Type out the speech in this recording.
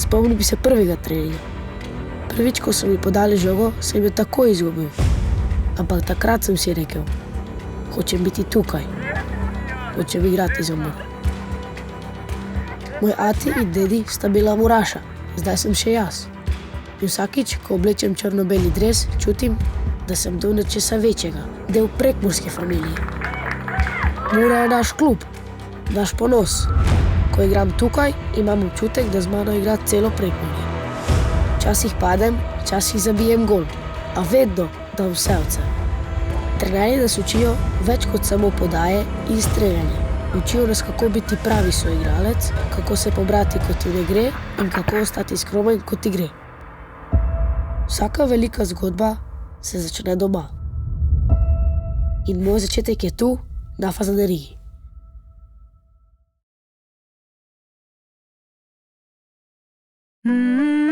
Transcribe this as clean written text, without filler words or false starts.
Spomnil bi se prvega treninga. Prvič, ko so mi podali žogo, sem jo takoj izgubil. Ampak takrat sem si rekel, hočem biti tukaj, hočem igrati za Muro. Moj ati in dedi sta bila Muraša, zdaj sem še jaz. In vsakič, ko oblečem črno-beli dres, čutim, da sem del nečesa večjega, del prekmurske familije. Mura je naš klub, naš ponos. Ko igram tukaj, imam občutek, da z mano igra celo Prekmurje. Včasih padem, včasih zabijem gol, a vedno dam vse od sebe. Trenerji nas učijo več kot samo podaje in streljanje. Učijo nas, kako biti pravi soigralec, kako se pobrati, ko ti ne gre, in kako ostati skromen, ko ti gre. Vsaka velika zgodba se začne doma. In moj začetek je tu, na Fazaneriji. Mm-hmm.